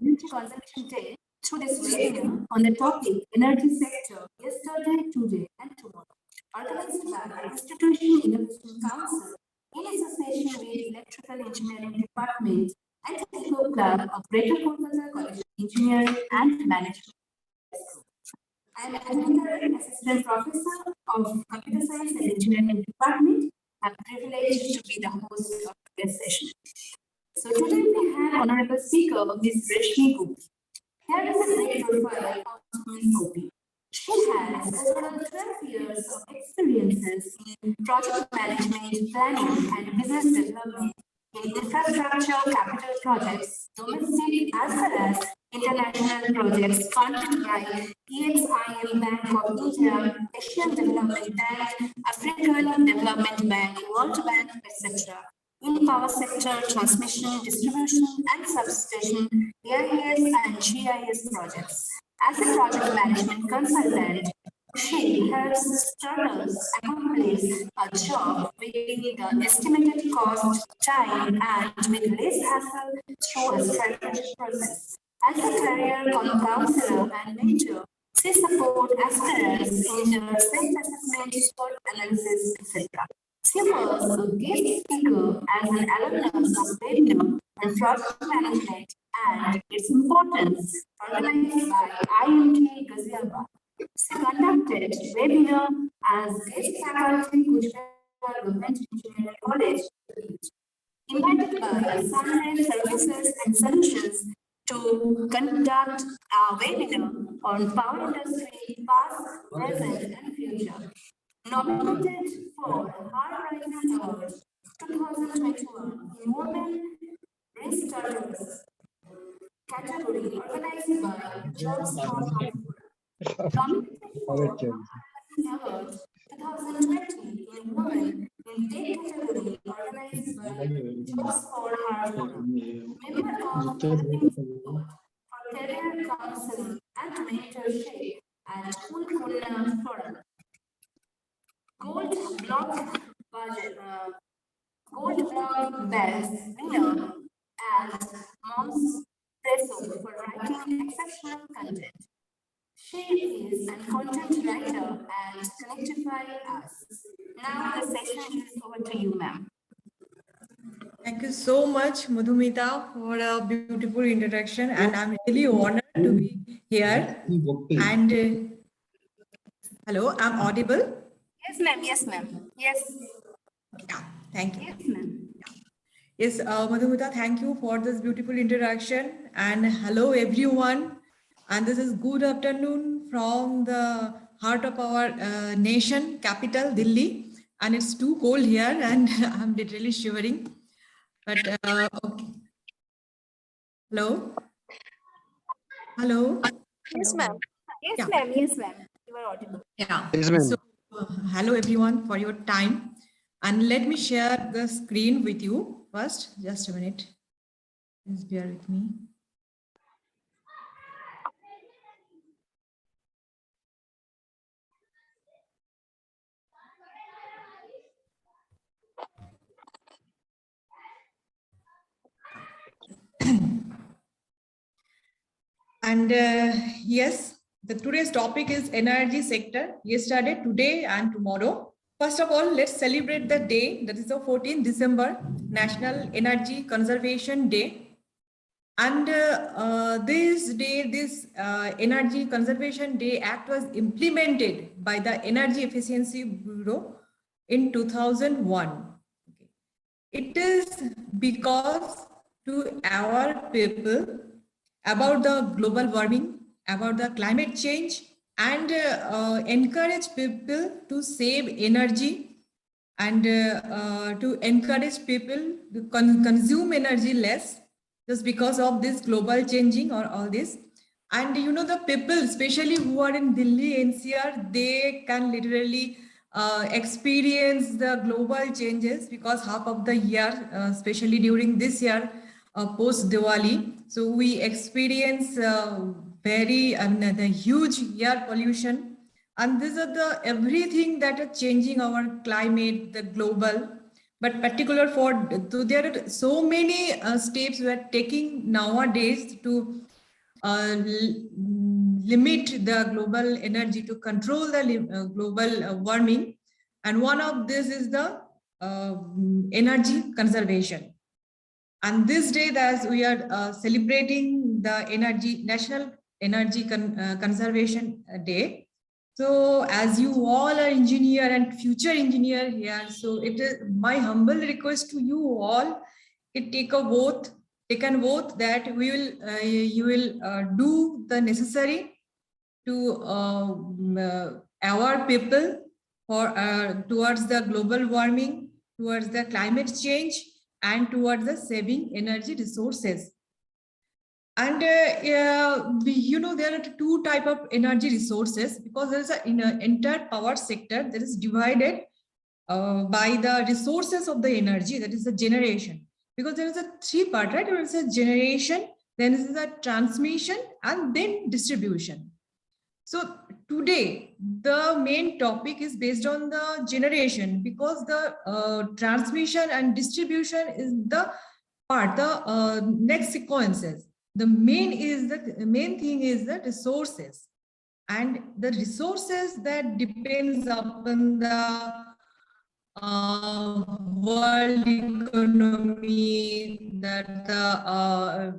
Energy Conservation Day through this webinar on the topic Energy Sector Yesterday, Today and Tomorrow, organized by the Institution Innovation Council in association with Electrical Engineering Department and Eco Club of Greater Kolkata College of Engineering and Management. I am Aditya, Assistant Professor of Computer Science and Engineering Department. I'm privileged to be the host of today's session. So today we have Honorable Speaker Ms. Rashmi Gopi. Here is a great profile of Ms. Gopi. She has overall 12 years of experiences in project management, planning and business development in infrastructure capital projects, domestic as well as international projects funded by IIC Bank of India, Asian Development Bank, African Development Bank, World Bank, etc. In power sector, transmission, distribution and substation, AIS and GIS projects. As a project management consultant, she helps startups accomplish a job within the estimated cost, time, and with less hassle through a strategic process. As a career counselor and mentor, she supports aspirants in their self-assessment, SWOT analysis, etc. She was a guest speaker as an alumnus of webinar on project management and its importance organized by IIT GKCEM. She conducted webinar as guest faculty Gujarat Government Engineering College, invited by Sunrise Services and Solutions to conduct a webinar on power industry, past, present, and future. Nominated for Hard Rising Award 2021 in Women Restarters category organized by Jobs for Nominated for Hard Rising Award 2020 in Women in Tech category organized by Jobs for Hard Work. Member of for Career Counseling and Mentorship at Kulkurna Forum. Gold Block Best winner and Mom's Presso for writing exceptional content. She is a content writer and connectify us. Now the session is over to you, ma'am. Thank you so much, Madhumita, for a beautiful introduction, and I'm really honored to be here. And hello, I'm audible? Yes, ma'am. Yes, ma'am. Yes. Yeah, thank you. Yes, ma'am. Yes, Madhumita, thank you for this beautiful introduction. And hello, everyone. And this is good afternoon from the heart of our nation, capital, Delhi. And it's too cold here, and I'm literally shivering. But okay. Hello. Hello. Yes, ma'am. Yes, yeah. Ma'am. Yes, ma'am. You are audible. Yeah. Yes, ma'am. So, hello, everyone, for your time. And let me share the screen with you first. Just a minute. Please bear with me. And yes, today's topic is energy sector, yesterday, today, and tomorrow. First of all, let's celebrate the day, that is the 14th December, National Energy Conservation Day. And this day, this Energy Conservation Day Act was implemented by the Energy Efficiency Bureau in 2001. Okay. It is because to our people about the global warming, about the climate change, and encourage people to save energy and to encourage people to consume energy less just because of this global changing or all this. And you know, the people, especially who are in Delhi NCR, they can literally experience the global changes because half of the year, especially during this year, post Diwali, so we experience the huge air pollution, and these are the everything that are changing our climate, the global. but particular for, so there are so many steps we are taking nowadays to limit the global energy, to control the global warming. And one of this is the energy conservation. And this day, as we are celebrating the National Energy Conservation Day. So as you all are engineer and future engineer here, so it is my humble request to you all, take a vote, take a vote that you will do the necessary to our people for towards the global warming, towards the climate change, and towards the saving energy resources. And there are two type of energy resources, because there is an entire power sector that is divided by the resources of the energy, that is the generation. Because there is a three part, right? There is a generation, then is the transmission, and then distribution. So today, the main topic is based on the generation, because the transmission and distribution is the part, the next sequences. The main thing is the resources, and the resources that depends upon the world economy, that the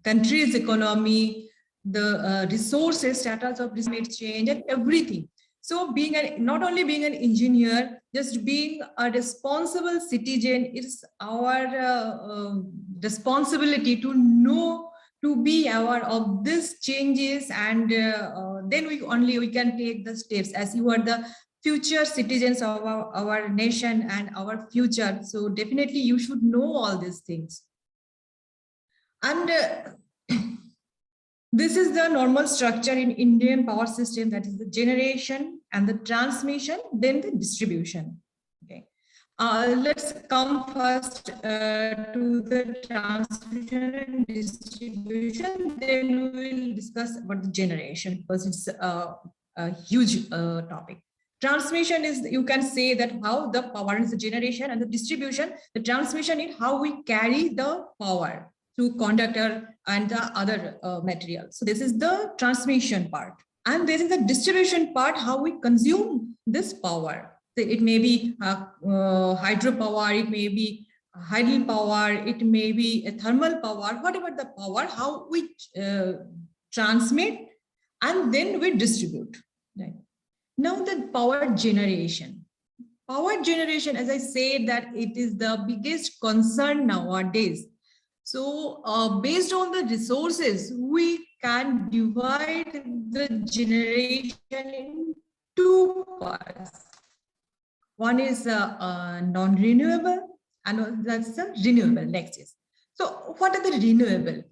country's economy, the resources, status of climate change, and everything. So not only being an engineer, just being a responsible citizen, it's our responsibility to know, to be aware of these changes, and then we can take the steps, as you are the future citizens of our nation and our future. So definitely you should know all these things. And this is the normal structure in Indian power system, that is the generation and the transmission, then the distribution. Okay. Let's come first to the transmission and distribution, then we will discuss about the generation, because it's a huge topic. Transmission is, you can say that how the power is the generation, and the distribution, the transmission is how we carry the power through conductor and the other material. So this is the transmission part. And there is the distribution part, how we consume this power. So it may be hydropower, it may be hydel power, it may be a thermal power, whatever the power, how we transmit and then we distribute. Right. Now the power generation. Power generation, as I said, that it is the biggest concern nowadays. So based on the resources, we can divide the generation in two parts. One is non-renewable, and that's the renewable. Next is. So what are the renewable?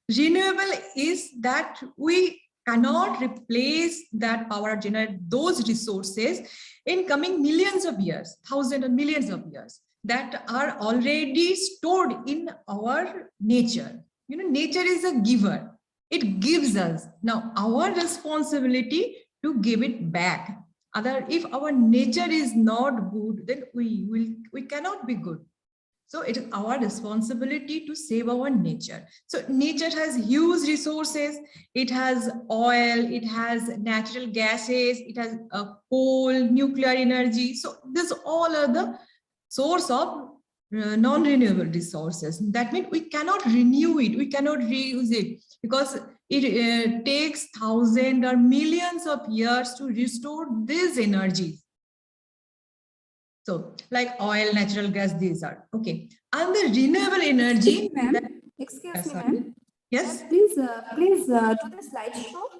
Renewable is that we cannot replace that power generate those resources in coming millions of years, thousands and millions of years, that are already stored in our nature. You know, nature is a giver. It gives us. Now, our responsibility to give it back. If our nature is not good, then we cannot be good. So it is our responsibility to save our nature. So nature has huge resources. It has oil, it has natural gases, it has coal, nuclear energy. So these all are the source of non-renewable resources. That means we cannot renew it, we cannot reuse it, because it takes thousands or millions of years to restore these energies. So like oil, natural gas, these are okay. And the renewable energy. Excuse me, ma'am. Yes. Please do the slideshow.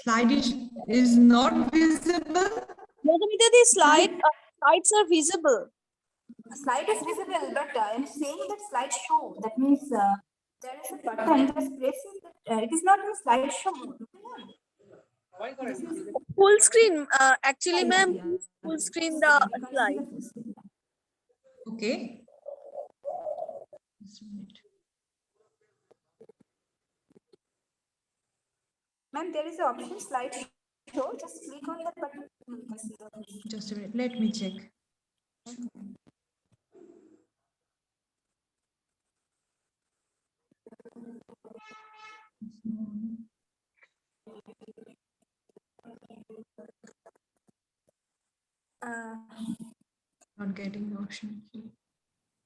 Slide is not visible. Madam, the slides are visible. Slide is visible, but I'm saying that slideshow. That means there is a button. Just press it. It is not in slideshow mode. Full screen, actually, ma'am, full screen the slide. Okay. Ma'am, there is an option slideshow. Just click on that button. Just a minute. Let me check. Not getting the option.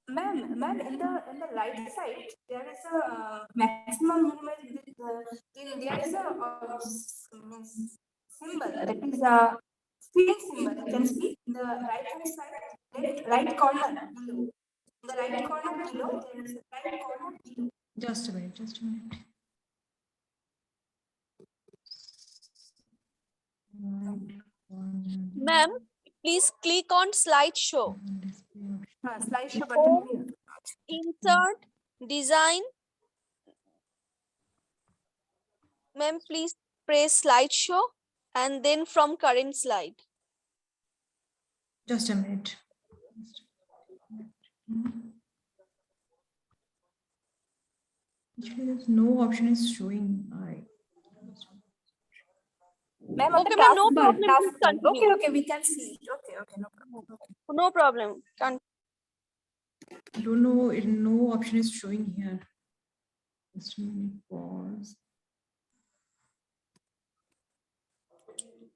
Ma'am, in the right side, there is a maximum minimum. There is a means symbol. That is a screen symbol. You can see in the right hand side, right corner below. In the right corner below, there is a right corner below. Just a minute, just a minute. Ma'am, please click on slideshow. Slideshow Home, button. insert, design. Ma'am, please press slideshow and then from current slide. Just a minute. Actually, there's no option is showing. Ma'am, Okay, ma'am, no problem. Please continue. Okay, we can see. Okay, no problem. No problem. I don't know. No option is showing here. Just a minute. Pause.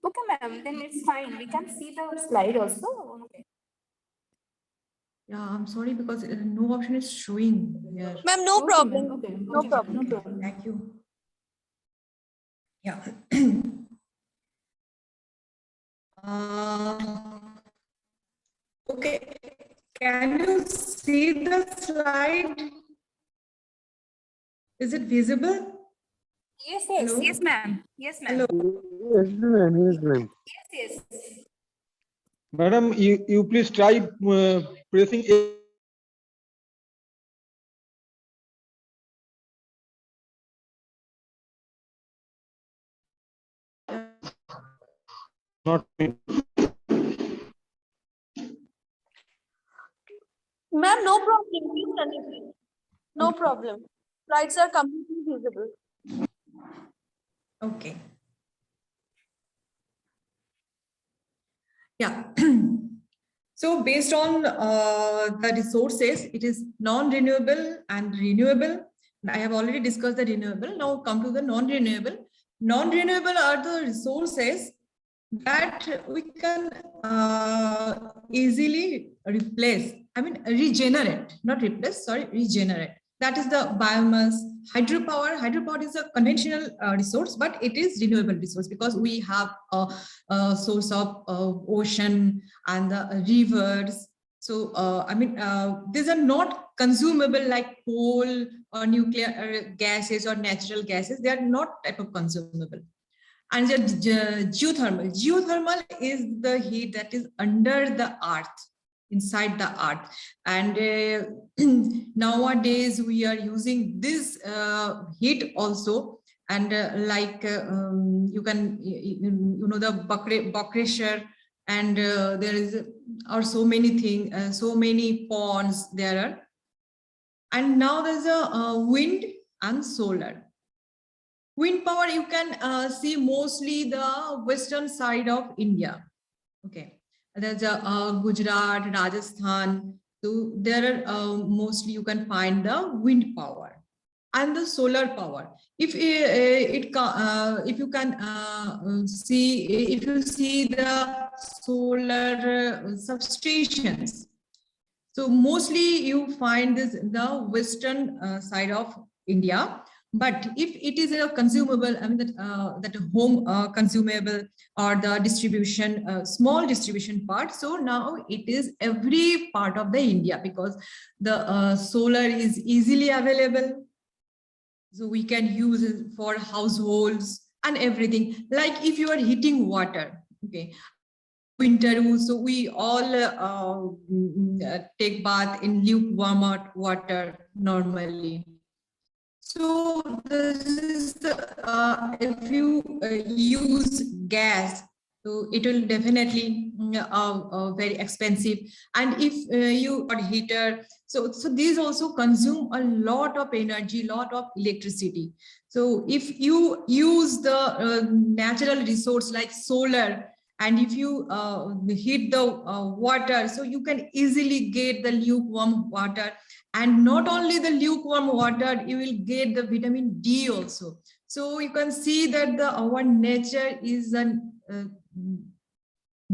Okay, ma'am, then it's fine. We can see the slide also. Okay. Yeah, I'm sorry because no option is showing here. Ma'am, no problem. Okay, No problem. no problem. Thank you. Yeah. Okay. Can you see the slide? Is it visible? Yes, Hello? yes, ma'am. Yes, ma'am. Hello. Yes, ma'am. Yes, ma'am. Yes. Madam, you please try pressing A. Not Ma'am, no problem. Please continue. No problem. Slides are completely visible. Okay. Yeah. So based on the resources, it is non-renewable and renewable. I have already discussed the renewable. Now come to the non-renewable. Non-renewable are the resources that we can easily replace. I mean, regenerate, not replace, sorry, regenerate. That is the biomass. Hydropower. Hydropower is a conventional resource, but it is renewable resource because we have a source of ocean and the rivers. So, I mean, these are not consumable like coal or nuclear gases or natural gases. They are not type of consumable. And the geothermal. Geothermal is the heat that is under the earth, inside the earth. And nowadays we are using this heat also. And you can, you know, the Buckreasher, and there is are so many things, so many ponds there are. And now there's a wind and solar. Wind power, you can see mostly the western side of India. Okay, there's a Gujarat, Rajasthan. So there are mostly you can find the wind power and the solar power. If you can see, if you see the solar substations, so mostly you find this in the western side of India. But if it is a consumable, I mean that home consumable or the distribution, small distribution part, so now it is every part of the India because the solar is easily available. So we can use it for households and everything. Like if you are heating water, okay, winter, so we all take bath in lukewarm water normally. So this is the, if you use gas, so it will definitely very expensive. And if you got heater, so these also consume a lot of energy, lot of electricity. So if you use the natural resource like solar And if you heat the water, so you can easily get the lukewarm water. And not only the lukewarm water, you will get the vitamin D also. So you can see that our nature is a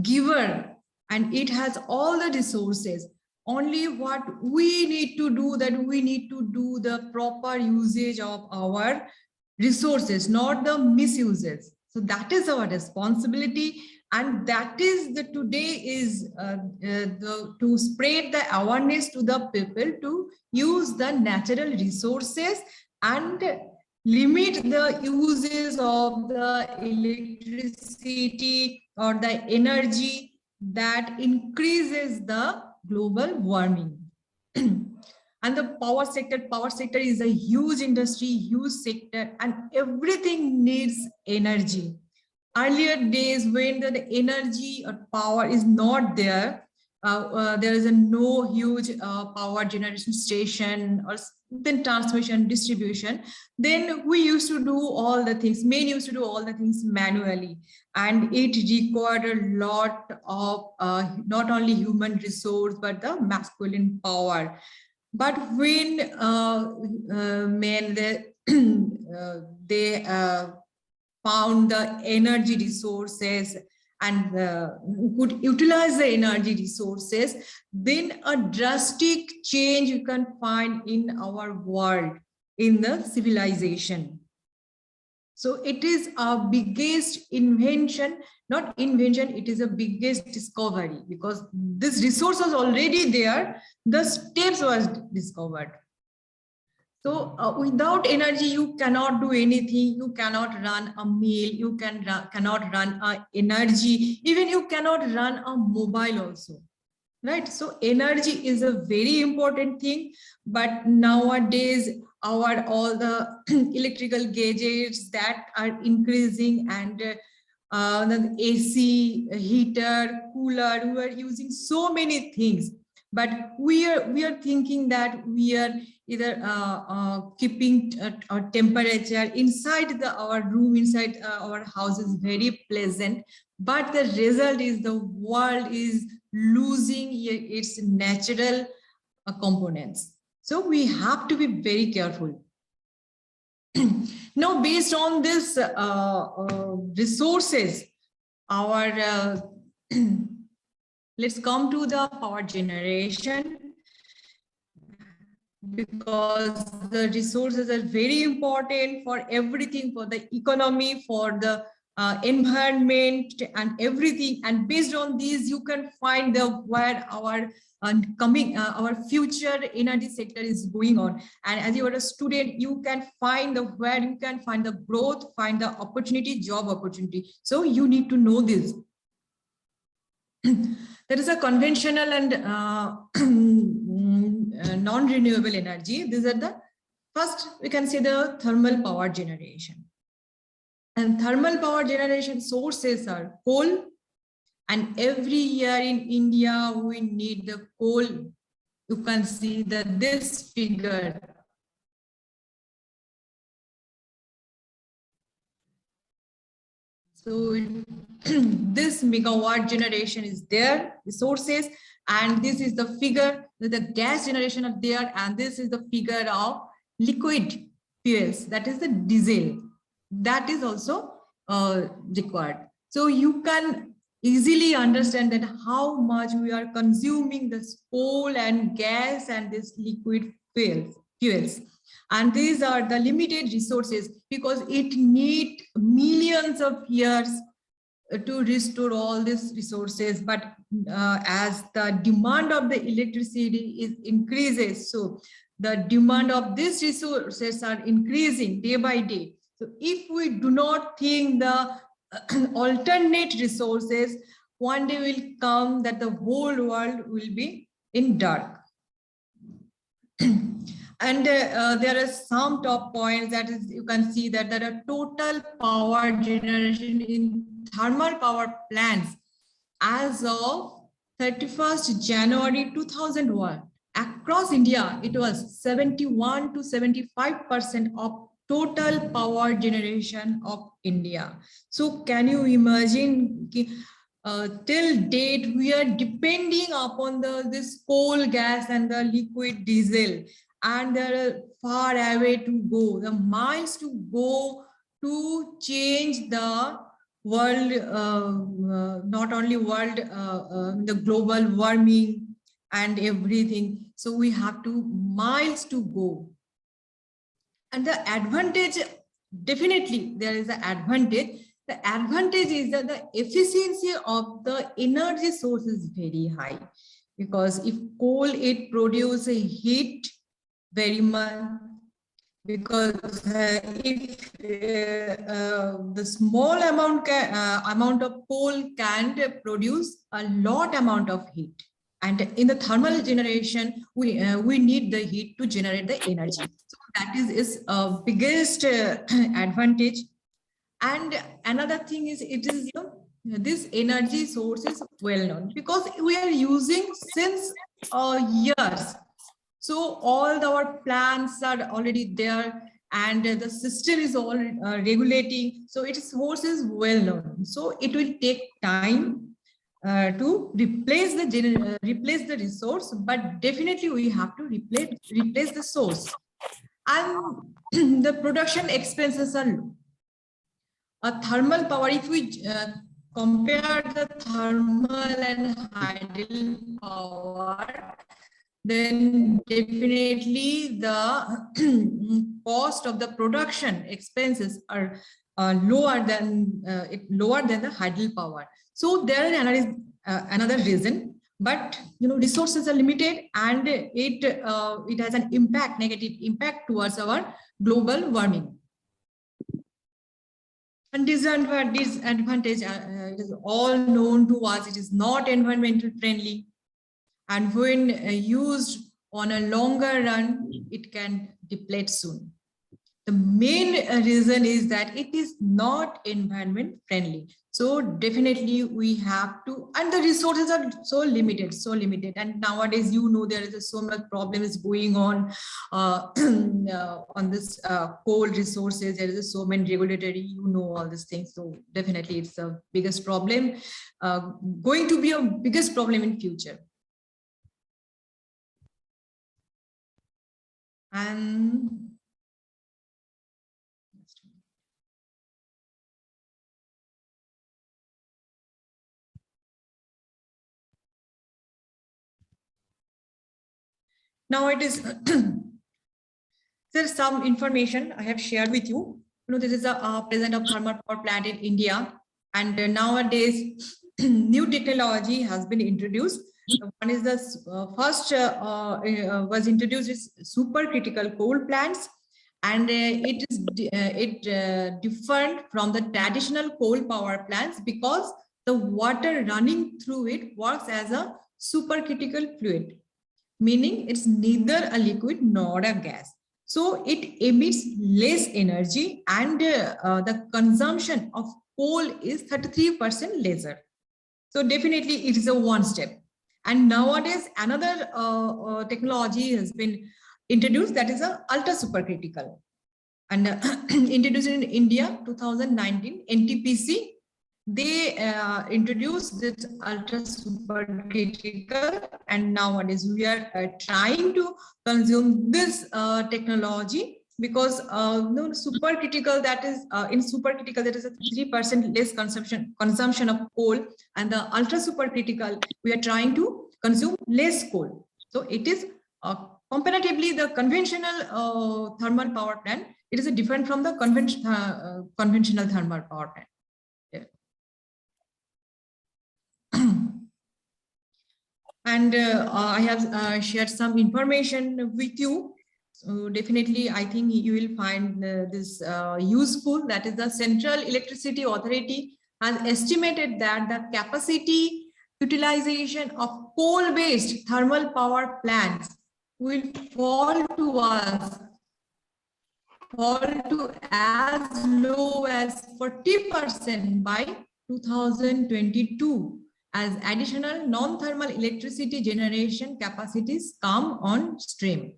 giver, and it has all the resources. Only what we need to do, that we need to do the proper usage of our resources, not the misuses. So that is our responsibility, and that is the today is to spread the awareness to the people to use the natural resources and limit the uses of the electricity or the energy that increases the global warming. And the power sector is a huge industry, huge sector, and everything needs energy. Earlier days, when the energy or power is not there, there is no huge power generation station or then transmission distribution, then we used to do all the things, men used to do all the things manually, and it required a lot of not only human resource but the masculine power. But when men they found the energy resources and could utilize the energy resources, then a drastic change you can find in our world, in the civilization. So it is our biggest invention, not invention, it is a biggest discovery, because this resource was already there, the steps was discovered. So without energy, you cannot do anything. You cannot run a mill. You cannot run a energy. Even you cannot run a mobile also, right? So energy is a very important thing. But nowadays, all the electrical gadgets that are increasing, and the AC, heater, cooler, we are using so many things. But we are thinking that we are either keeping our temperature inside our room, inside our house is very pleasant, but the result is the world is losing its natural components. So we have to be very careful. Now, based on this resources, our let's come to the power generation, because the resources are very important for everything, for the economy, for the environment and everything. And based on these, you can find where our our future energy sector is going on. And as you are a student, you can find where you can find the growth, find the opportunity, job opportunity. So you need to know this. There is a conventional and non-renewable energy. These are the first, we can say the thermal power generation. And thermal power generation sources are coal. And every year in India, we need the coal. You can see that this figure. So this megawatt generation is there, resources, and this is the figure, the gas generation are there, and this is the figure of liquid fuels, that is the diesel, that is also required. So you can easily understand that how much we are consuming this coal and gas and this liquid fuels. And these are the limited resources, because it needs millions of years to restore all these resources. But as the demand of the electricity increases, so the demand of these resources are increasing day by day. So if we do not think the alternate resources, one day will come that the whole world will be in dark. And there are some top points, that is, you can see that there are total power generation in thermal power plants as of 31st January 2001. Across India, it was 71 to 75% of total power generation of India. So can you imagine till date, we are depending upon this coal, gas, and the liquid diesel, and there are far away to go, the miles to go to change the world, not only world, the global warming and everything. So we have to miles to go. And the advantage, definitely there is an advantage. The advantage is that the efficiency of the energy source is very high, because if coal, it produces heat very much, because if the small amount of coal can produce a lot amount of heat, and in the thermal generation we need the heat to generate the energy. So that is biggest advantage. And another thing is, it is this energy source is well known because we are using since years. So all our plants are already there, and the system is all regulating. So its source is well known. So it will take time to replace the resource, but definitely we have to replace the source. And the production expenses are low. A thermal power, if we compare the thermal and hydel power, then definitely the cost of the production expenses are lower than the hydel power. So there is another reason, but resources are limited, and it has an negative impact towards our global warming. And disadvantage, it is all known to us. It is not environmental friendly, and when used on a longer run, it can deplete soon. The main reason is that it is not environment friendly. So definitely we have to, and the resources are so limited. And nowadays, there is so much problems going on this coal resources. There is so many regulatory, all these things. So definitely it's the biggest problem, going to be a biggest problem in future. And now it is there's some information I have shared with you. This is a present of thermal power plant in India, and nowadays new technology has been introduced. One is the first was introduced is supercritical coal plants, and it is different from the traditional coal power plants because the water running through it works as a supercritical fluid, meaning it's neither a liquid nor a gas. So it emits less energy, and the consumption of coal is 33% lesser. So definitely it is a one step. And nowadays another technology has been introduced, that is a ultra supercritical, and introduced in India 2019 NTPC. They introduced this ultra supercritical, and nowadays we are trying to consume this technology, because supercritical, that is in supercritical there is a 3% less consumption of coal, and the ultra supercritical we are trying to consume less coal. So it is comparatively the conventional thermal power plant, it is different from the conventional thermal power plant. And I have shared some information with you. So definitely, I think you will find this useful. That is, the Central Electricity Authority has estimated that the capacity utilization of coal-based thermal power plants will fall to as low as 40% by 2022, as additional non-thermal electricity generation capacities come on stream.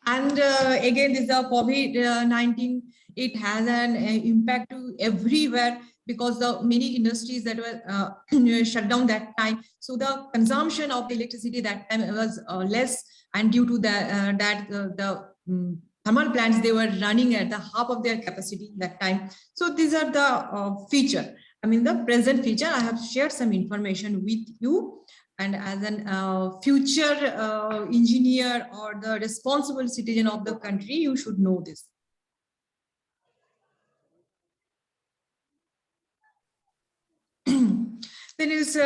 And again, this is the COVID-19. It has an impact to everywhere because the many industries that were shut down that time. So the consumption of electricity that time was less, and due to the thermal plants, they were running at the half of their capacity that time. So these are the feature. I mean, the present feature. I have shared some information with you. And as an future engineer or the responsible citizen of the country, you should know this. Then is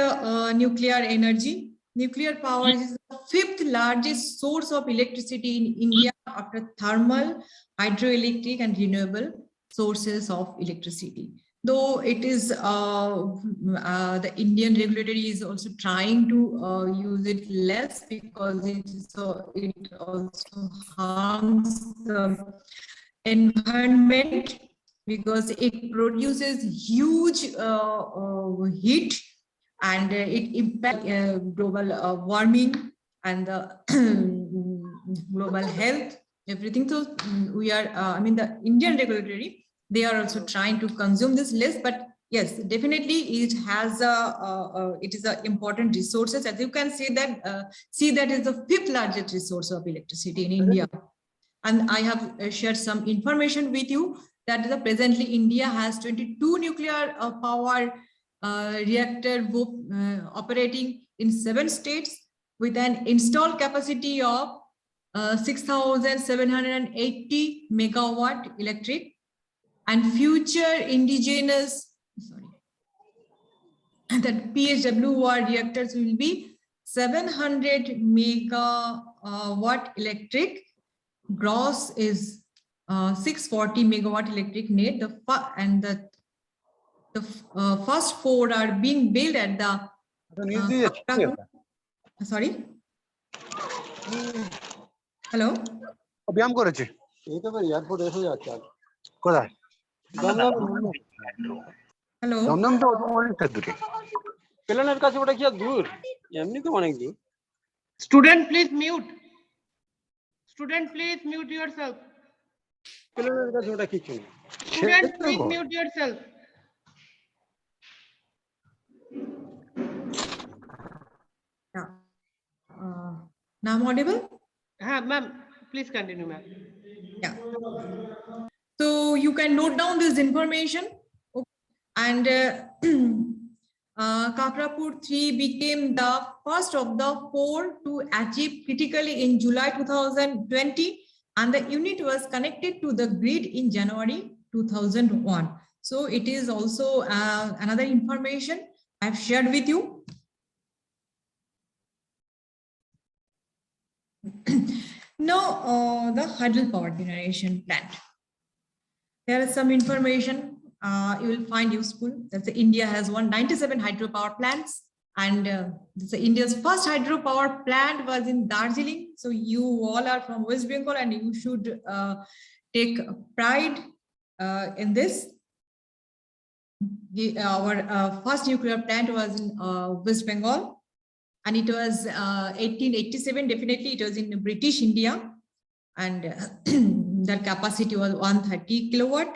nuclear energy. Nuclear power is the 5th largest source of electricity in India after thermal, hydroelectric, and renewable sources of electricity. Though it is the Indian regulatory is also trying to use it less because it also harms the environment because it produces huge heat and it impacts global warming and the global health, everything. So we are, I mean, the Indian regulatory, they are also trying to consume this less, but yes, definitely it has it is a important resources. As you can see that is the 5th largest resource of electricity in India. And I have shared some information with you that presently India has 22 nuclear power reactor operating in 7 states with an installed capacity of 6,780 megawatt electric, and future indigenous, that PHWR reactors will be 700 megawatt electric. Gross is 640 megawatt electric net. The first 4 are being built at the sorry. Hello. ব্যায়াম করেছে এইটা তো airport এসে যাচ্ছে কোথায় hello Dumdum তো অনেকটা দূরে প্লেনের কাছে ওটা কি আর দূর এমনি তো অনেক দূর Student, please mute. Student, please mute yourself. প্লেনের কাছে ওটা কিছু না Student, please mute yourself. Now I'm audible? Ma'am, please continue, ma'am. Yeah. So you can note down this information. And Kakrapur 3 became the first of the 4 to achieve critically in July 2020, and the unit was connected to the grid in January 2001. So it is also another information I've shared with you. Now, the hydropower generation plant. There is some information you will find useful. That India has 197 hydropower plants, and India's first hydropower plant was in Darjeeling. So you all are from West Bengal, and you should take pride in this. Our first nuclear plant was in West Bengal, and it was 1887. Definitely, it was in British India, and their capacity was 130 kilowatt.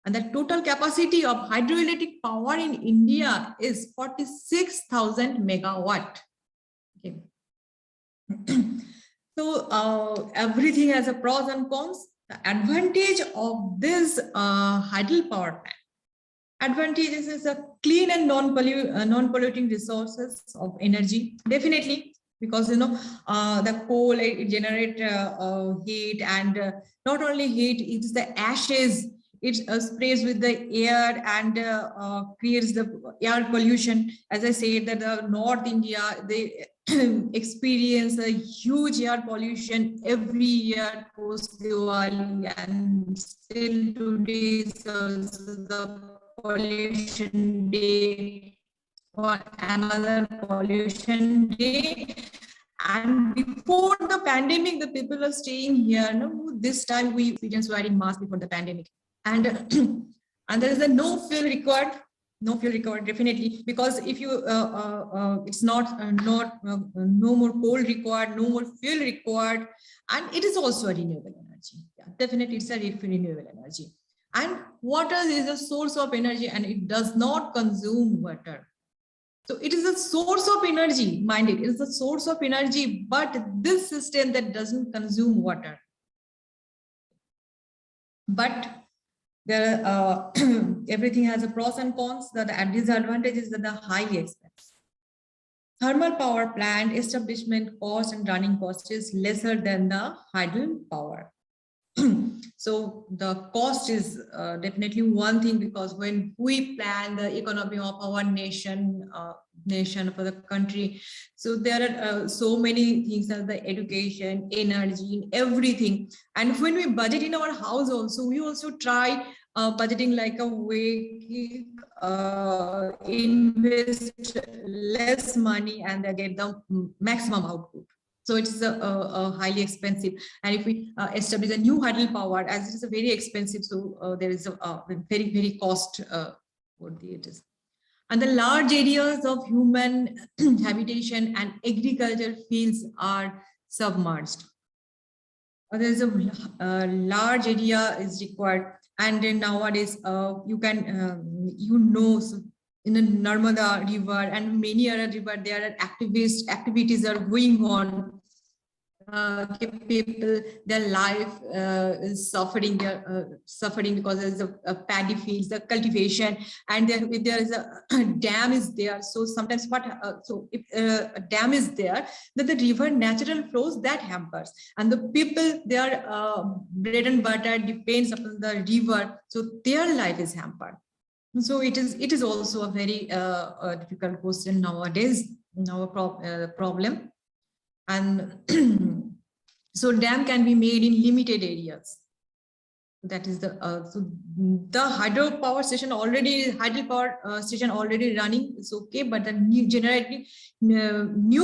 And the total capacity of hydroelectric power in India is 46,000 megawatt. Okay. So everything has a pros and cons. The advantage of this hydropower plant. Advantages is a clean and non-polluting resources of energy. Definitely, because the coal, it generates heat, and not only heat, it's the ashes. It sprays with the air and creates the air pollution. As I said, that the North India, they experience a huge air pollution every year post Diwali, and still today is the pollution day or another pollution day. And before the pandemic, the people are staying here. No, this time we experienced wearing masks before the pandemic. And there is no fuel required No fuel required, definitely, because if you it's not no more coal required, no more fuel required, and it is also a renewable energy. Yeah, definitely, it's a renewable energy. And water is a source of energy, and it does not consume water. So it is a source of energy, mind it is a source of energy, but this system that doesn't consume water. But there everything has a pros and cons. The disadvantage is that the highly expensive. Thermal power plant establishment cost and running cost is lesser than the hydro power. So the cost is definitely one thing, because when we plan the economy of our nation for the country, so there are so many things as the education, energy, everything. And when we budget in our house also, we also try budgeting like a way invest less money and get the maximum output. So it is a highly expensive. And if we establish a new hydropower, as it is a very expensive, so there is a very cost what it is. And the large areas of human habitation and agriculture fields are submerged. There is a large area is required, and then nowadays you can so in the Narmada river and many other river, there are activities are going on. People, their life is suffering. They're suffering because there's a paddy fields, the cultivation, and then if there is a dam is there. So sometimes so if a dam is there, that the river natural flows that hampers, and the people, their bread and butter depends upon the river, so their life is hampered. So it is also a very difficult question nowadays, our problem. And so dam can be made in limited areas. That is the so the hydropower station already running is okay, but the new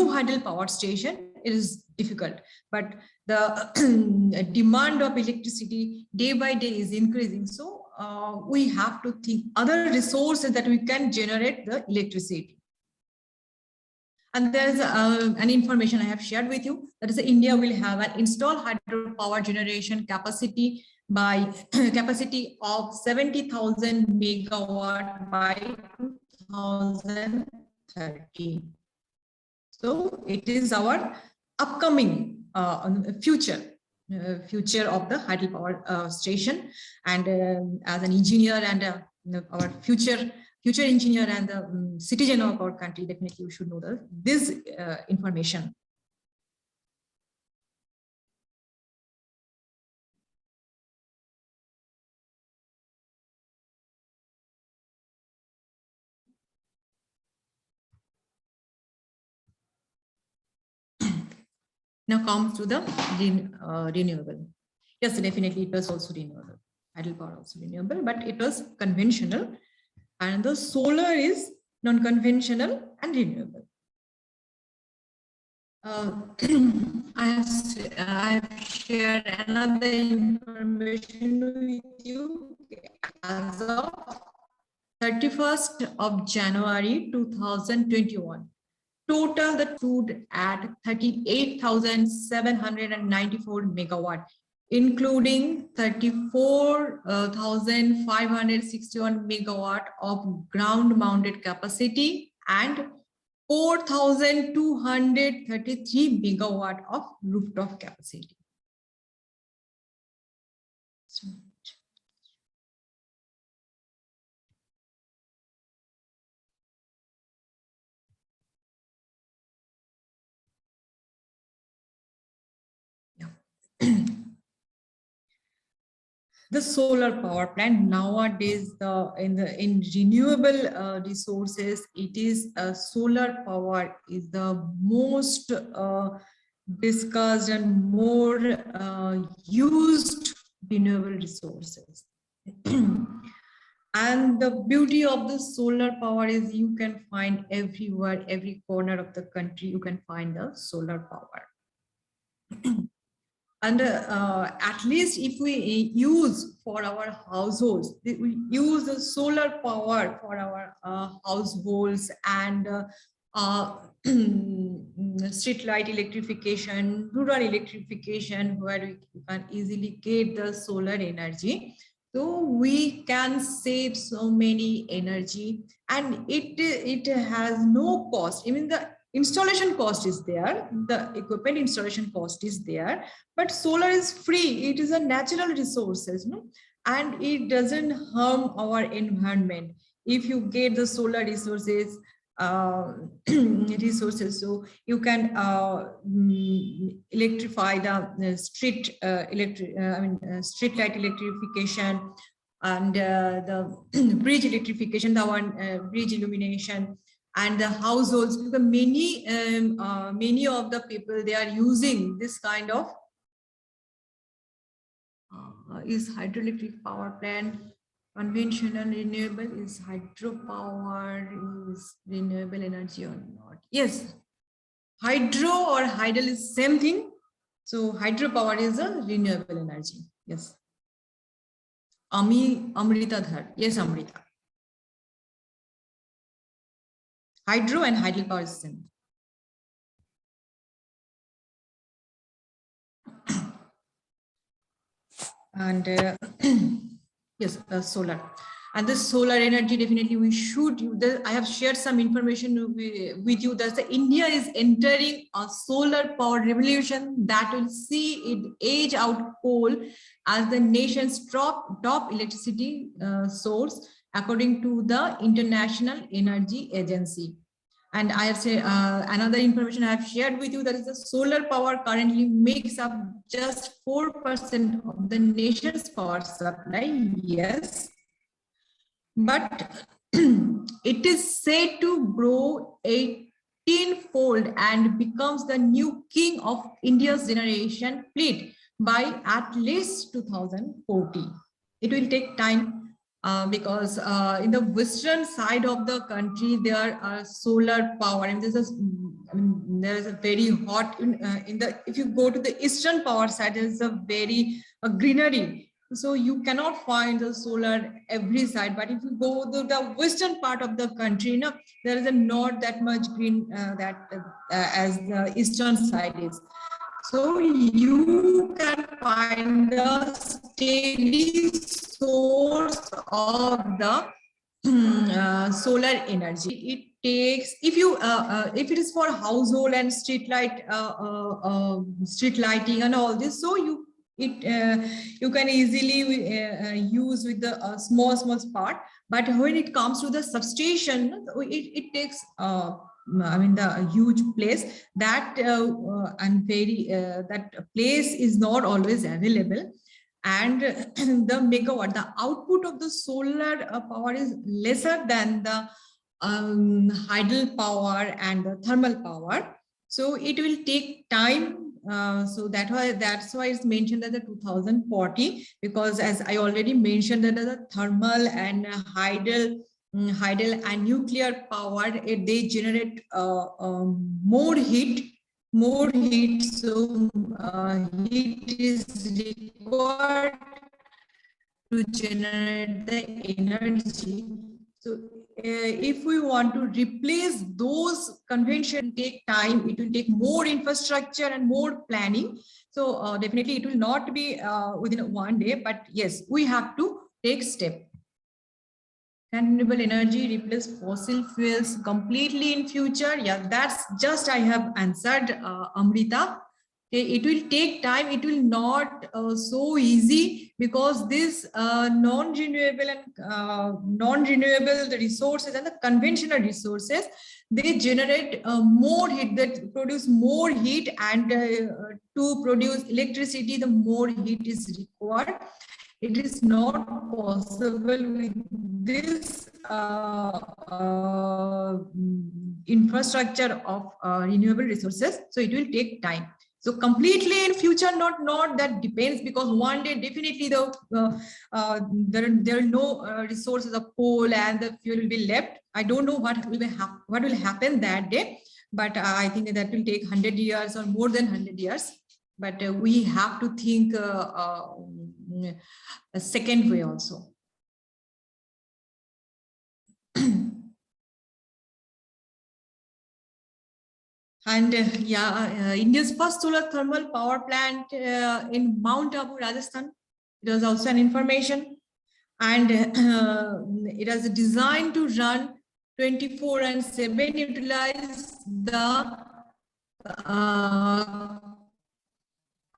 hydropower station is difficult. But the demand of electricity day by day is increasing. So we have to think other resources that we can generate the electricity. And there's an information I have shared with you, that is India will have an installed hydropower generation capacity by capacity of 70,000 megawatt by 2030. So it is our upcoming future of the hydropower station. And as an engineer and our future engineer and the citizen of our country, definitely you should know this information. Now comes to the renewable. Yes, definitely it was also renewable. Hydropower also renewable, but it was conventional. And the solar is non-conventional and renewable. I have shared another information with you. As of 31st of January 2021, total that stood at 38,794 megawatt, including 34,561 megawatt of ground-mounted capacity and 4,233 megawatt of rooftop capacity. The solar power plant nowadays, in renewable resources, it is solar power is the most discussed and more used renewable resources. And the beauty of the solar power is you can find everywhere, every corner of the country, you can find the solar power. And at least if we use for our households, we use the solar power for our households and street light electrification, rural electrification, where we can easily get the solar energy. So we can save so many energy, and it has no cost. Even the installation cost is there, the equipment installation cost is there, but solar is free. It is a natural resources, no? And it doesn't harm our environment. If you get the solar resources, so you can electrify the street street light electrification, and the bridge electrification, the one bridge illumination, and the households, because many of the people, they are using this kind of is hydroelectric power plant conventional, renewable, is hydropower is renewable energy or not? Yes, hydro or hydel is same thing. So hydropower is a renewable energy. Yes. Amrita Dhar. Yes, Amrita. Hydro and hydropower is same. And yes, solar. And this solar energy, definitely we should use. I have shared some information with you that India is entering a solar power revolution that will see it age out coal as the nation's top electricity source, according to the International Energy Agency. And I have said another information I have shared with you, that is the solar power currently makes up just 4% of the nation's power supply. Yes, but it is said to grow 18-fold and becomes the new king of India's generation fleet by at least 2040. It will take time. Because in the western side of the country, there are solar power, and there is a very hot if you go to the eastern power side, there is a very greenery, so you cannot find the solar every side. But if you go to the western part of the country, there is not that much green as the eastern side is. So you can find the steady source of the solar energy. It takes, if it is for household and street lighting and all this, so you can easily use with the small part. But when it comes to the substation, it takes the huge place that and very that place is not always available. And the megawatt, the output of the solar power is lesser than the hydel power and the thermal power. So it will take time. So that's why it's mentioned that the 2040, because as I already mentioned, that the thermal and hydel and nuclear power, they generate more heat. So heat is required to generate the energy. So if we want to replace those conventions, take time, it will take more infrastructure and more planning. So definitely it will not be within one day, but yes, we have to take step. Can renewable energy replace fossil fuels completely in future? Yeah, that's just I have answered, Amrita. Okay, it will take time. It will not so easy, because this non-renewable the resources and the conventional resources, they generate more heat, that produce more heat, and to produce electricity, the more heat is required. It is not possible with this infrastructure of renewable resources. So it will take time. So completely in future, not that depends, because one day definitely there are no resources of coal and the fuel will be left. I don't know what will happen that day, but I think that will take 100 years or more than 100 years. but we have to think a second way also. And India's first solar thermal power plant in Mount Abu, Rajasthan. It was also an information, and it was designed to run 24/7, utilize the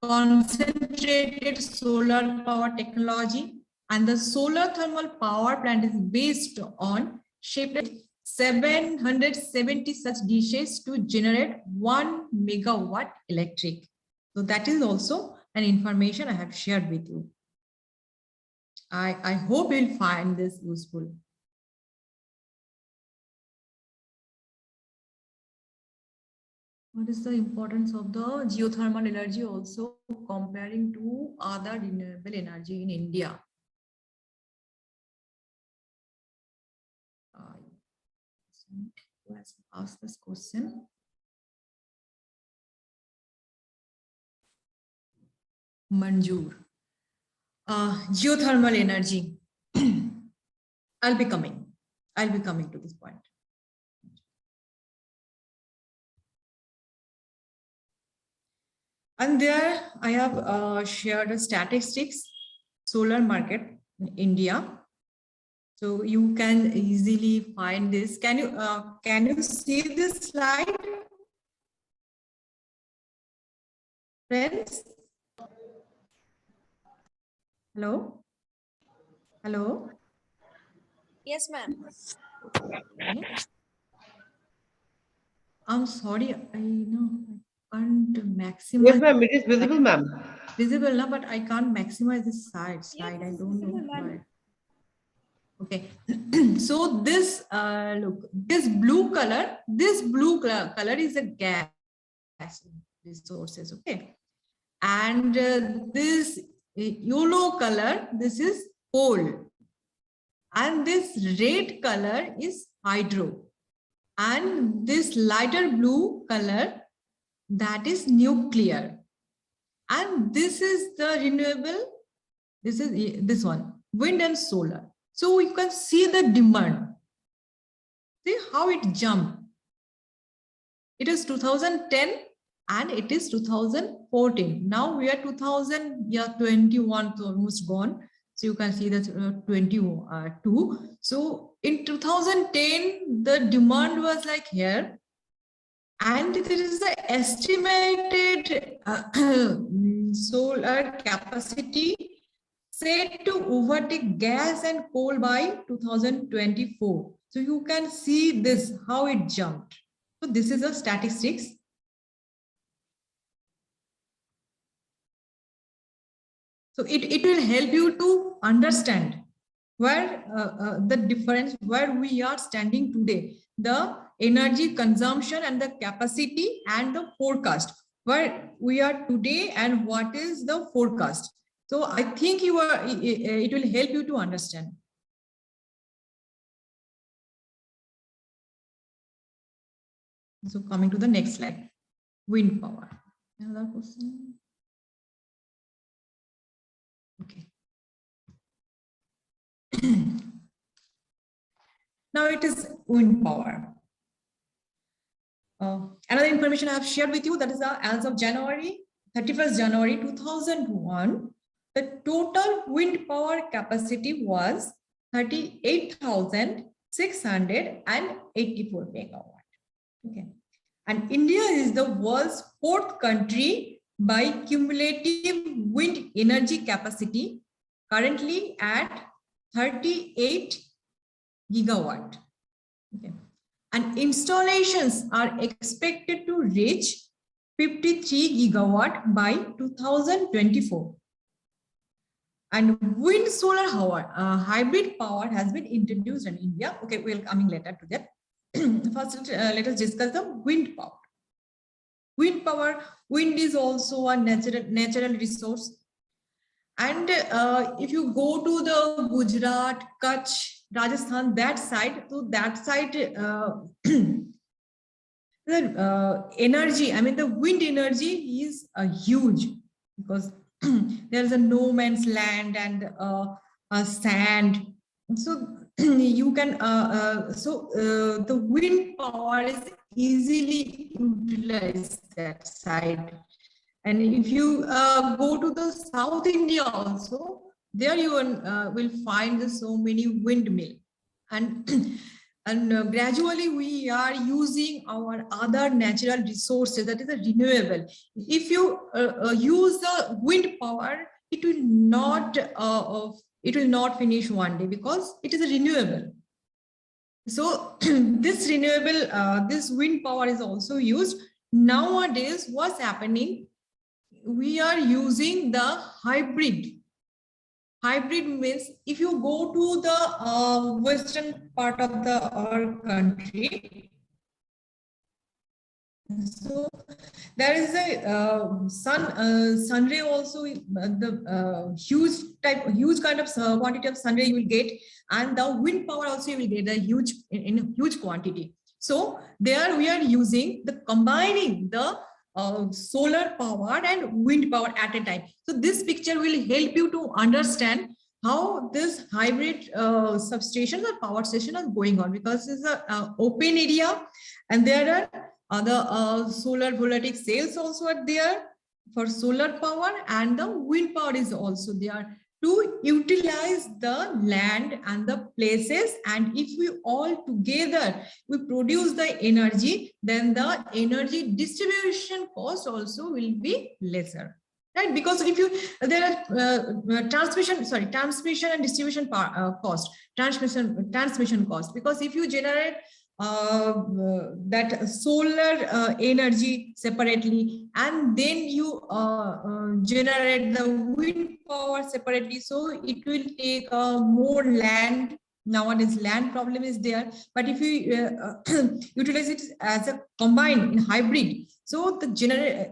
concentrated solar power technology, and the solar thermal power plant is based on shaped 770 such dishes to generate 1 megawatt electric. So that is also an information I have shared with you. I hope you'll find this useful. What is the importance of the geothermal energy also comparing to other renewable energy in India? Who has asked this question? Manjur. Geothermal energy. I'll be coming to this point. And there I have shared a statistics solar market in India. So you can easily find this. Can you see this slide, friends? Hello? Hello? Yes, ma'am. I'm sorry, I know I can't maximize. Yes, ma'am. It is visible, ma'am. Visible now, but I can't maximize this slide. I don't know visible, ma'am. why. Okay, so this look, this blue color is a gas resources. Okay, and this yellow color, this is coal, and this red color is hydro, and this lighter blue color, that is nuclear, and this is the renewable. This is this one, wind and solar. So you can see the demand. See how it jumped. It is 2010 and it is 2014. Now we are 2021, so almost gone. So you can see that 22. So in 2010, the demand was like here. And there is the estimated solar capacity set to overtake gas and coal by 2024. So you can see this, how it jumped. So this is a statistics. So it will help you to understand where the difference, where we are standing today, the energy consumption and the capacity and the forecast, where we are today and what is the forecast. So I think it will help you to understand. So coming to the next slide, wind power. Another question. Okay. Now it is wind power. Another information I have shared with you, that is as of 31st January 2001, the total wind power capacity was 38,684 megawatt. Okay, and India is the world's 4th country by cumulative wind energy capacity, currently at 38 gigawatt. Okay, and installations are expected to reach 53 gigawatt by 2024. And wind solar hybrid power has been introduced in India. Okay, we'll coming later to that. First, let us discuss the wind power. Wind is also a natural resource. And if you go to the Gujarat, Kutch, Rajasthan, that side, so that side, the The energy, I mean, the wind energy is huge because there is a no man's land and sand. So you can, the wind power is easily utilized that side. And if you go to the South India also, there you will find so many windmill. And and gradually we are using our other natural resources, that is a renewable. If you use the wind power, it will not finish one day because it is a renewable. So this renewable, this wind power is also used. Nowadays, what's happening? We are using the hybrid. Hybrid means if you go to the western part of our country, so there is a sun ray also, the huge kind of quantity of sun ray you will get, and the wind power also you will get a huge in huge quantity. So there we are using the combining the solar power and wind power at a time. So this picture will help you to understand how this hybrid substation or power station is going on, because it's an open area and there are the solar voltaic cells also are there for solar power, and the wind power is also there to utilize the land and the places. And if we all together we produce the energy, then the energy distribution cost also will be lesser, right? Because if you there are transmission and distribution cost, transmission cost, because if you generate that solar energy separately and then you generate the wind power separately, so it will take more land. Nowadays land problem is there, but if you utilize it as a combined in hybrid, so the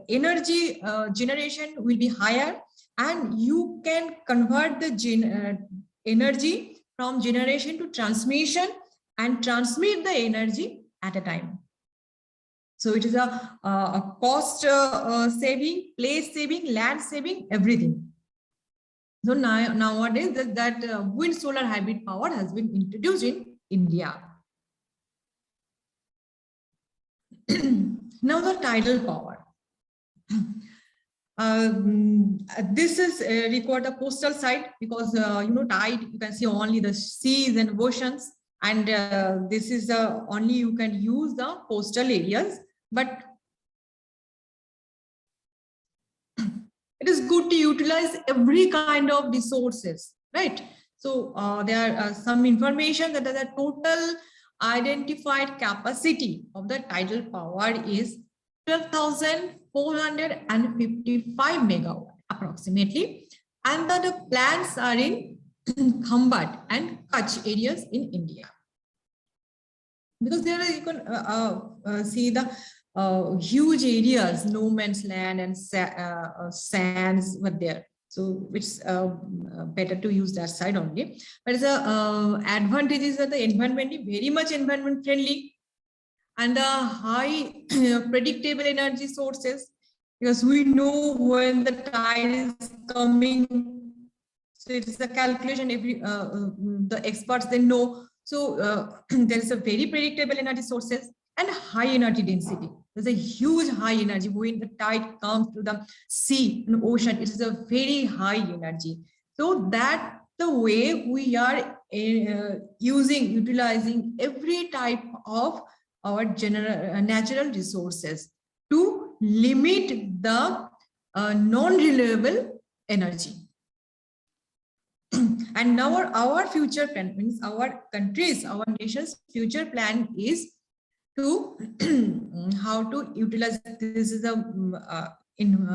energy generation will be higher, and you can convert the energy from generation to transmission and transmit the energy at a time. So it is a cost saving, place saving, land saving, everything. So nowadays that wind solar hybrid power has been introduced in India. Now the tidal power. This is required the coastal side, because tide, you can see only the seas and oceans, and this is only you can use the coastal areas, but it is good to utilize every kind of resources, right? So there are some information that the total identified capacity of the tidal power is 12,455 megawatt approximately, and that the plants are in Khambat and Kutch areas in India. Because there you can see the huge areas, no man's land and sands were there. So it's better to use that side only. But the advantage is that the environment is very much environment friendly, and the high predictable energy sources, because we know when the tide is coming. So it is a calculation, every the experts they know. So there is a very predictable energy sources and high energy density. There's a huge high energy when the tide comes to the sea and ocean. It is a very high energy. So that the way we are utilizing every type of our natural resources to limit the non-renewable energy. And now our future plan means our country's, our nation's future plan is to how to utilize this is in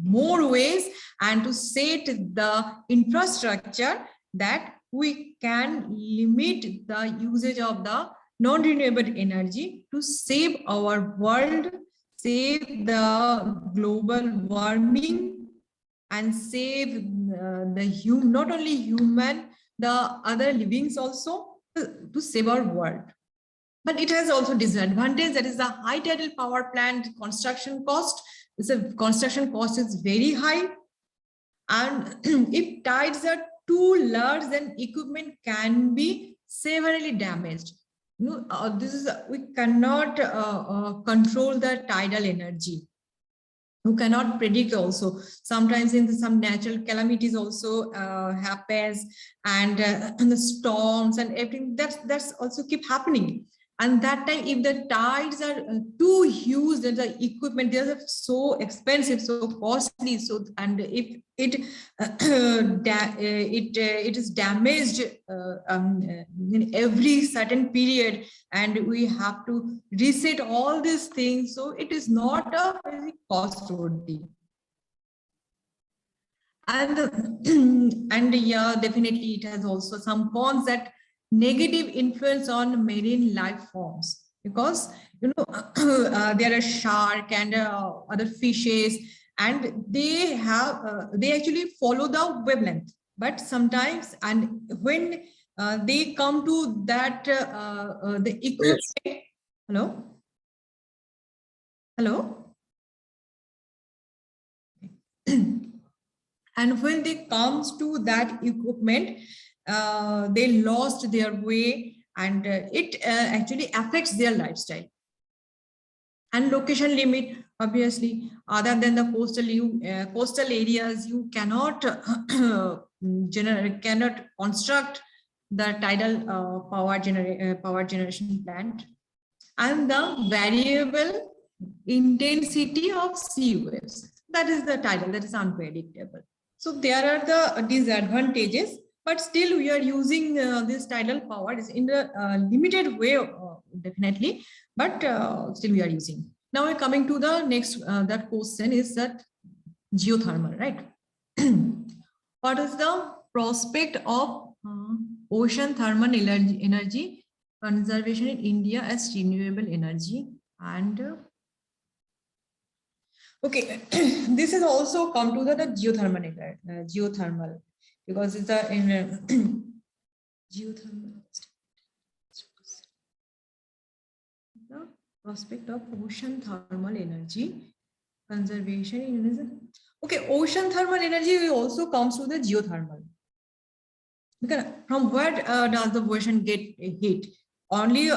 more ways, and to set the infrastructure that we can limit the usage of the non-renewable energy to save our world, save the global warming, and save not only human, the other livings also, to save our world. But it has also disadvantage, that is the high tidal power plant construction cost. The construction cost is very high, and if tides are too large, then equipment can be severely damaged. This is, we cannot control the tidal energy. You cannot predict also. Sometimes in some natural calamities also happens, and the storms and everything that's also keep happening. And that time, if the tides are too huge, then the equipment, they are so expensive, so costly. So, and if it it is damaged in every certain period, and we have to reset all these things, so it is not a very costly. And and yeah, definitely it has also some cons, that negative influence on marine life forms, because there are shark and other fishes, and they have they actually follow the wavelength, but sometimes, and when they come to that the equipment. Hello. And when they comes to that equipment, they lost their way, and it actually affects their lifestyle. And location limit, obviously, other than the coastal areas, you cannot cannot construct the tidal power generation plant. And the variable intensity of sea waves, that is the tidal, that is unpredictable. So there are the disadvantages, but still we are using this tidal power is in a limited way, definitely, but still we are using. Now we're coming to the next, that question is that geothermal, right? What is the prospect of ocean thermal energy conservation in India as renewable energy? And okay, this is also come to the geothermal, because it's a geothermal. The prospect of ocean thermal energy conservation in, okay, ocean thermal energy also comes to the geothermal. Because from where does the ocean get heat? Only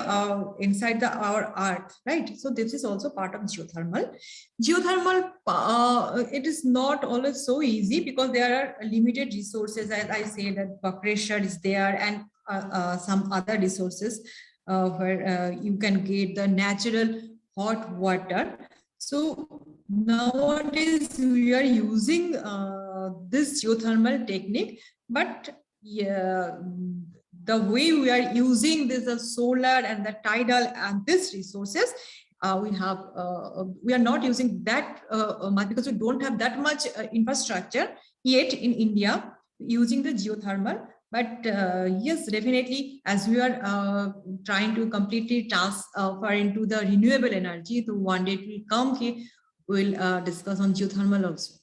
inside our earth, right? So this is also part of geothermal. It is not always so easy, because there are limited resources, as I say, that pressure is there, and some other resources where you can get the natural hot water. So nowadays we are using this geothermal technique, but yeah, the way we are using this solar and the tidal and these resources, we are not using that much, because we don't have that much infrastructure yet in India using the geothermal. But yes, definitely, as we are trying to completely transfer into the renewable energy, so one day it will come here, we'll discuss on geothermal also.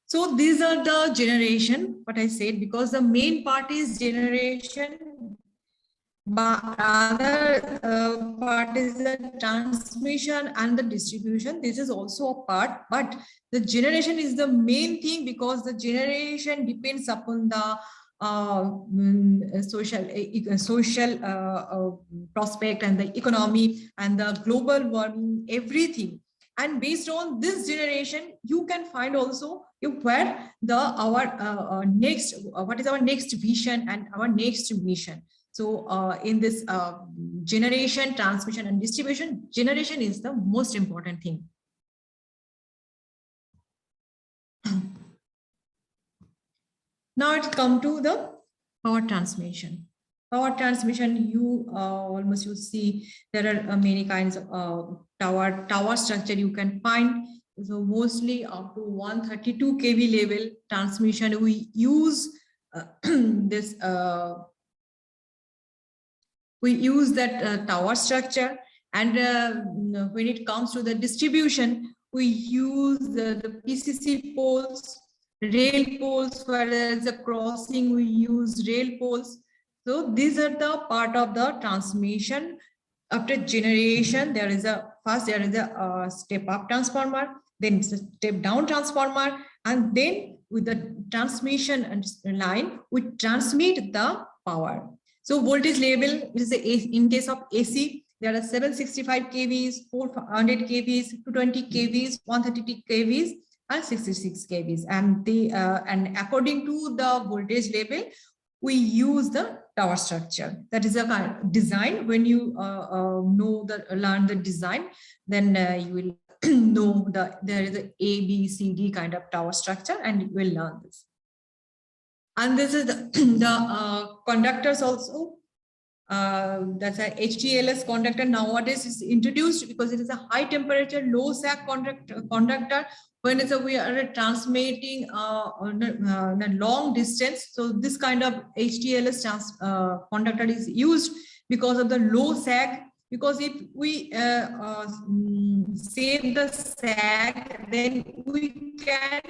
So these are the generation, what I said, because the main part is generation, but other part is the transmission and the distribution. This is also a part, but the generation is the main thing, because the generation depends upon the social prospect and the economy and the global warming, everything. And based on this generation, you can find also where our next, what is our next vision and our next mission. So in this generation, transmission and distribution, generation is the most important thing. Now it's come to the power transmission. Power transmission, you almost you see there are many kinds of tower structure you can find. So mostly up to 132 kV level transmission, we use this. We use that tower structure, and when it comes to the distribution, we use the PCC poles, rail poles, where there is a crossing, we use rail poles. So these are the part of the transmission. After generation, there is a step up transformer, then it's a step down transformer, and then with the transmission and line, we transmit the power. So voltage level is in case of AC, there are 765 kVs, 400 kVs, 220 kVs, 132 kVs, and 66 kVs. And and according to the voltage level, we use the tower structure. That is a kind of design. When you learn the design, then you will know there is a A, B, C, D kind of tower structure, and you will learn this. And this is the conductors also. That's a HTLS conductor nowadays is introduced because it is a high temperature, low sag conductor. When we are transmitting on a long distance, so this kind of HTLS conductor is used because of the low sag. Because if we save the sag, then we can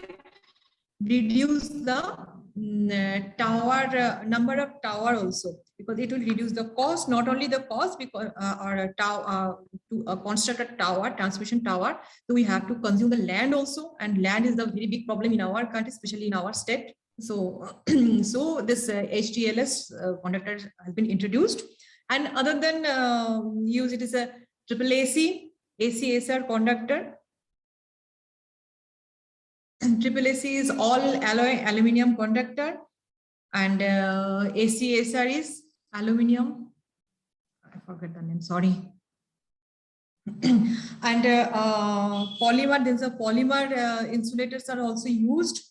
reduce the number of tower also, because it will reduce the cost, not only the cost, because to construct a tower, transmission tower, so we have to consume the land also, and land is a very big problem in our country, especially in our state. So so this HTLS conductor has been introduced, and other than use it is a AAAC ACSR conductor. AAAC is all alloy aluminum conductor, and ACSR is aluminum. I forgot the name, sorry. And polymer, there's a polymer insulators are also used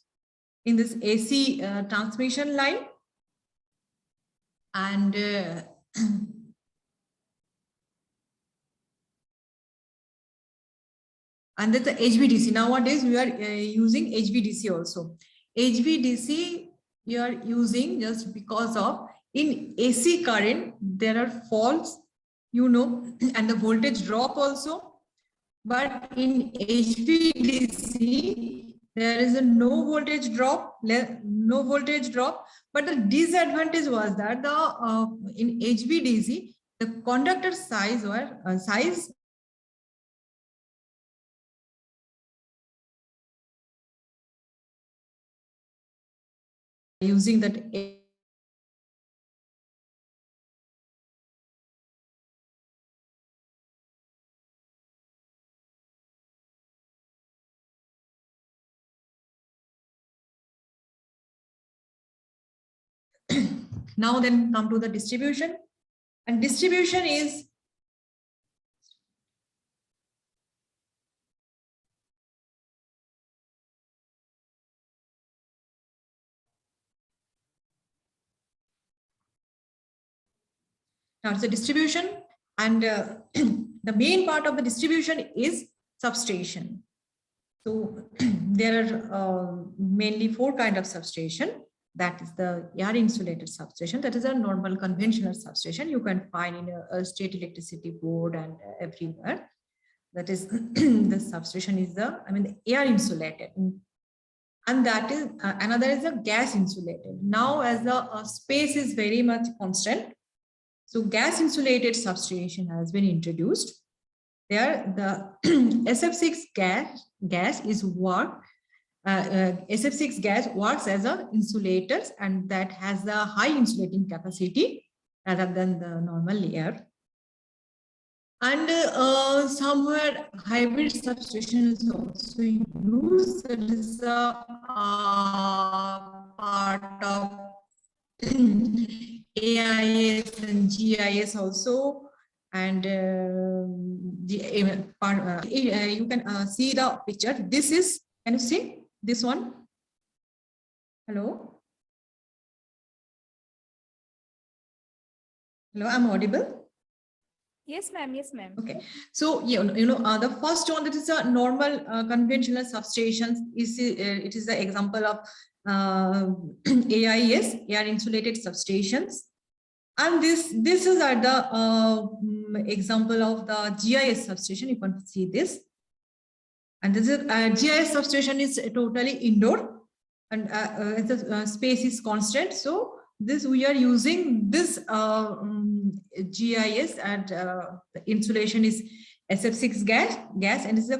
in this AC transmission line. And and that's the HVDC. Nowadays, we are using HVDC also. HVDC we are using just because of in AC current, there are faults, and the voltage drop also. But in HVDC, there is a no voltage drop. But the disadvantage was that in HVDC, the conductor size using that now then come to the distribution, and distribution is now it's a distribution, and the main part of the distribution is substation. So there are mainly 4 kinds of substation. That is the air insulated substation. That is a normal conventional substation you can find in a state electricity board and everywhere. That is the substation is the air insulated, and that is another is a gas insulated. Now as the space is very much constant, so gas insulated substation has been introduced. There the SF6 gas is SF6 gas works as a insulator, and that has the high insulating capacity rather than the normal air. And somewhere hybrid substation is also used. That is a part of AIS and GIS also. And you can see the picture. This is, can you see this one? Hello? Hello, I'm audible? Yes, ma'am. Yes, ma'am. Okay. So, the first one, that is a normal conventional substations. It is the example of AIS, air insulated substations. And this is the example of the GIS substation. You can see this. And this is GIS substation is totally indoor, and the space is constant. So this we are using this GIS, and the insulation is SF6 gas, and it's a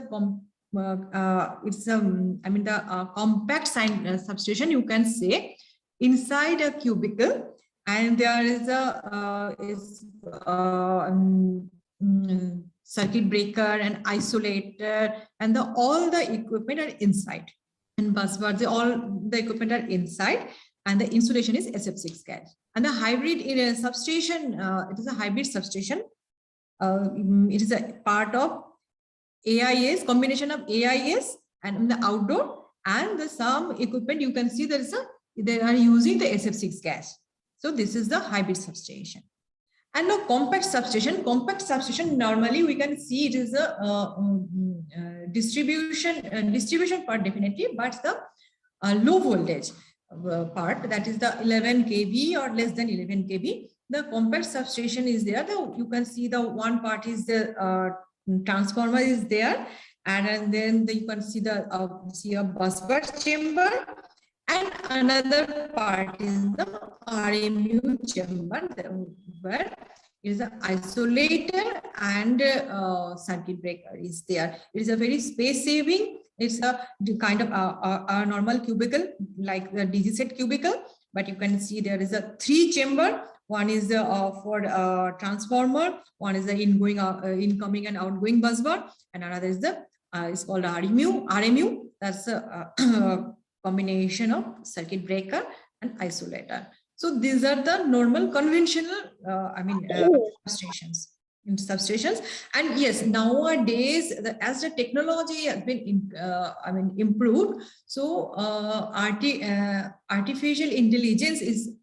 compact substation, you can say, inside a cubicle, and there is a circuit breaker and isolator, and all the equipment are inside, and busbars, all the equipment are inside, and the insulation is SF6 gas. And the hybrid in a substation, it is a hybrid substation. It is a part of AIS, combination of AIS and the outdoor, and the some equipment you can see they are using the SF6 gas. So this is the hybrid substation. And the compact substation normally we can see it is a distribution part definitely, but the low voltage part, that is the 11 kV or less than 11 kV. The compact substation is there. You can see the one part is the transformer is there, and then you can see a busbar chamber, and another part is the RMU chamber, where is the isolator and circuit breaker is there. It is a very space saving. It's a kind of a normal cubicle like the DG set cubicle, but you can see there is a 3 chamber. One is for transformer, one is the incoming and outgoing busbar, and another is the it's called RMU. That's a combination of circuit breaker and isolator. So these are the normal conventional substations. And yes, nowadays as the technology has been improved, so artificial intelligence is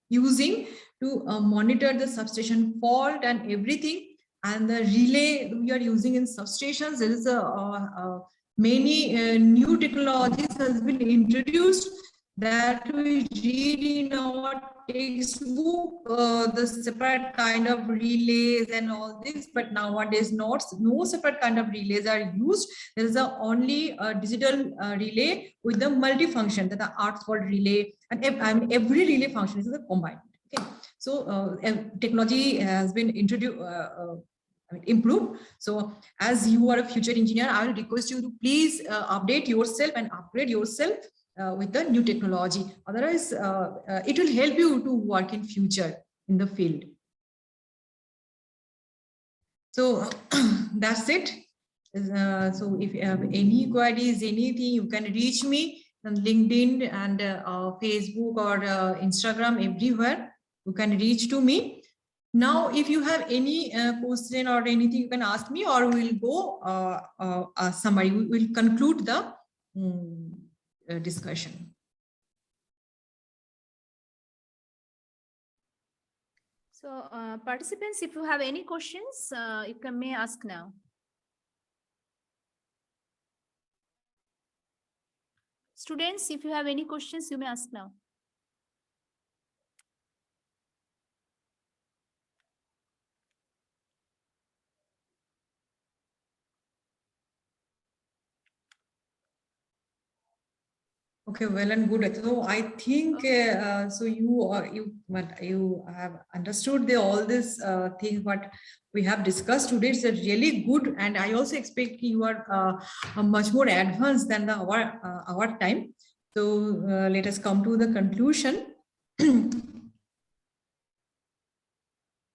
using to monitor the substation fault and everything, and the relay we are using in substations. There is many new technologies has been introduced that we read in our textbook, the separate kind of relays and all this, but nowadays no separate kind of relays are used. There is only a digital relay with the multifunction, that the arc fault relay, and every relay function is combined. Okay, so technology has been introduced, improved. So as you are a future engineer, I will request you to please update yourself and upgrade yourself with the new technology. Otherwise, it will help you to work in future in the field. So that's it. So if you have any queries, anything, you can reach me on LinkedIn and Facebook or Instagram, everywhere. You can reach to me. Now, if you have any question or anything, you can ask me, or we'll go summary. We will conclude the discussion. So participants, if you have any questions, you may ask now. Students, if you have any questions, you may ask now. Okay, well and good. So I think so you have understood all this thing what we have discussed today. It's really good, and I also expect you are much more advanced than our time. So let us come to the conclusion.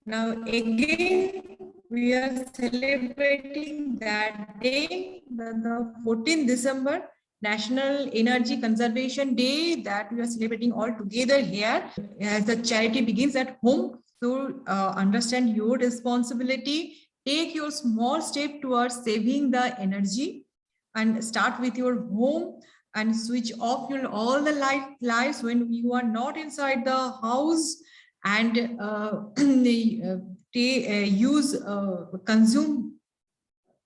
Now again, we are celebrating that day, the 14th December. National Energy Conservation Day, that we are celebrating all together here as the charity begins at home. So understand your responsibility, take your small step towards saving the energy, and start with your home and switch off all the lights when you are not inside the house, and consume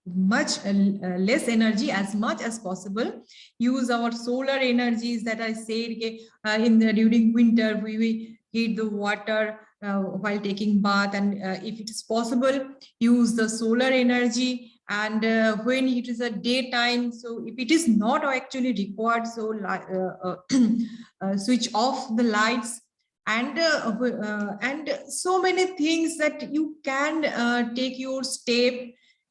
much less energy as much as possible. Use our solar energies that I said during winter we heat the water while taking bath, and if it is possible, use the solar energy, And when it is a daytime, so if it is not actually required, so switch off the lights. And so many things that you can take your step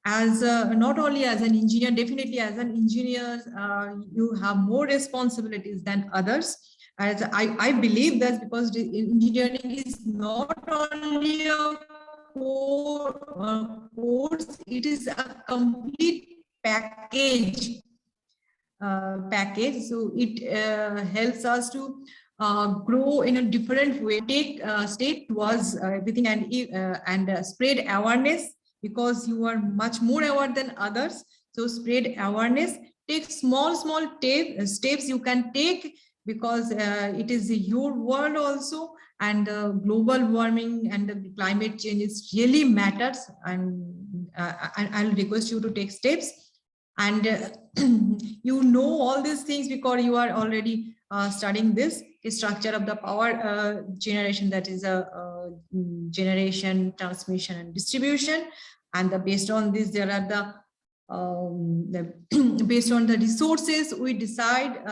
as not only as an engineer, definitely as an engineer, you have more responsibilities than others. As I believe that because the engineering is not only a course, it is a complete package. So it helps us to grow in a different way, take step towards everything, and spread awareness, because you are much more aware than others. So spread awareness, take small steps you can take, because it is your world also, and global warming and the climate change is really matters. And I'll request you to take steps. And you know all these things because you are already studying this structure of the power generation, that is a generation, transmission and distribution. And based on this, there are based on the resources, we decide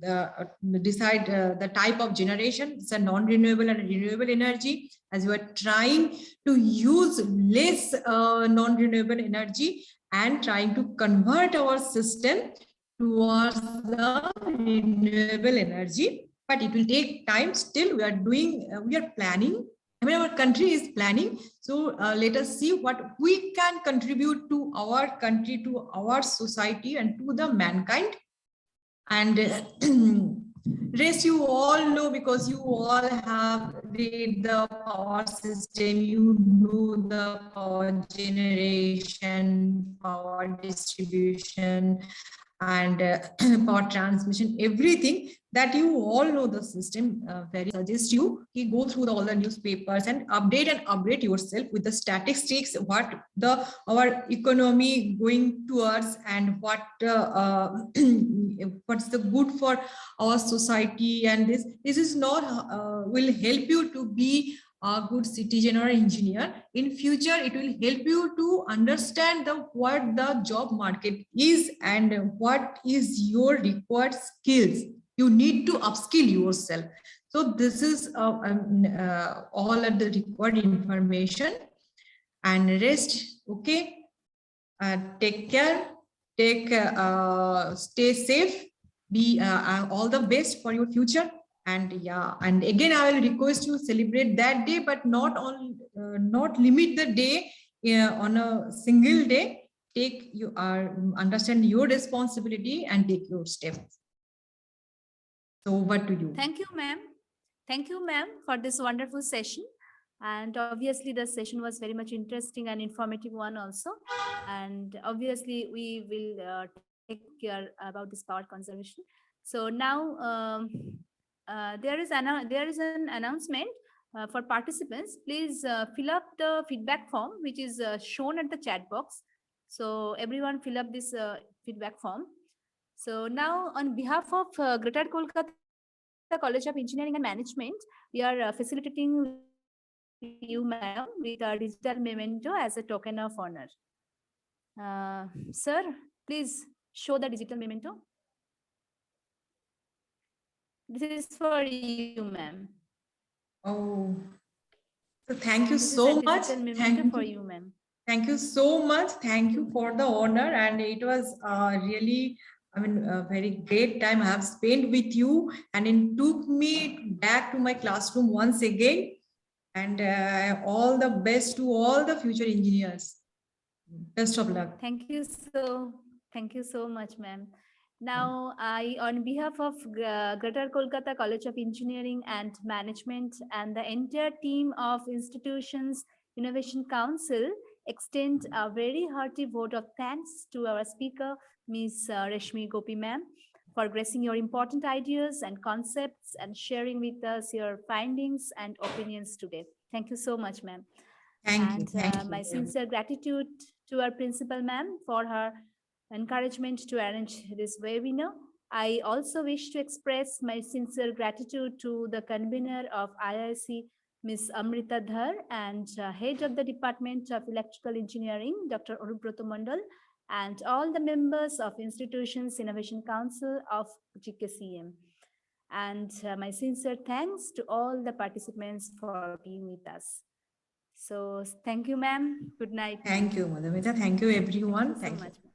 the type of generation. It's a non-renewable and renewable energy, as we are trying to use less non-renewable energy and trying to convert our system towards the renewable energy. But it will take time. Still, we are planning. I mean, our country is planning. So let us see what we can contribute to our country, to our society, and to the mankind. And rest you all know, because you all have read the power system, you know the power generation, power distribution, and power transmission, everything that you all know the system. Very suggest you go through all the newspapers and update yourself with the statistics, what our economy going towards, and what what's the good for our society. And this is not will help you to be a good citizen or engineer in future. It will help you to understand what the job market is and what is your required skills. You need to upskill yourself. So this is all of the required information. And rest, okay, take care, stay safe, be all the best for your future. And yeah, and again, I will request you celebrate that day, but not limit the day on a single day. Understand your responsibility and take your steps. So over to you. Thank you, ma'am. Thank you, ma'am, for this wonderful session. And obviously, the session was very much interesting and informative one also. And obviously, we will take care about this power conservation. So now there is an announcement for participants. Please fill up the feedback form, which is shown at the chat box. So everyone fill up this feedback form. So now, on behalf of Greater Kolkata College of Engineering and Management, we are facilitating you, ma'am, with a digital memento as a token of honor. Sir, please show the digital memento. This is for you, ma'am. Oh, so thank you so much. Thank for you, ma'am. Thank you so much. Thank you for the honor. And it was really, a very great time I have spent with you. And it took me back to my classroom once again. And all the best to all the future engineers. Best of luck. Thank you so much, ma'am. Now, I, on behalf of Greater Kolkata College of Engineering and Management and the entire team of Institutions Innovation Council, extend a very hearty vote of thanks to our speaker, Ms. Reshmi Gopi ma'am, for gracing your important ideas and concepts and sharing with us your findings and opinions today. Thank you so much, ma'am. Thank you. My sincere gratitude to our principal ma'am for her encouragement to arrange this webinar. I also wish to express my sincere gratitude to the convener of IIC Ms. Amrita Dhar, and Head of the Department of Electrical Engineering, Dr. Arubroto Mandal, and all the members of Institutions Innovation Council of GKCEM. And my sincere thanks to all the participants for being with us. So thank you, ma'am. Good night. Thank you, Madhavita. Thank you, everyone. Thank you so much.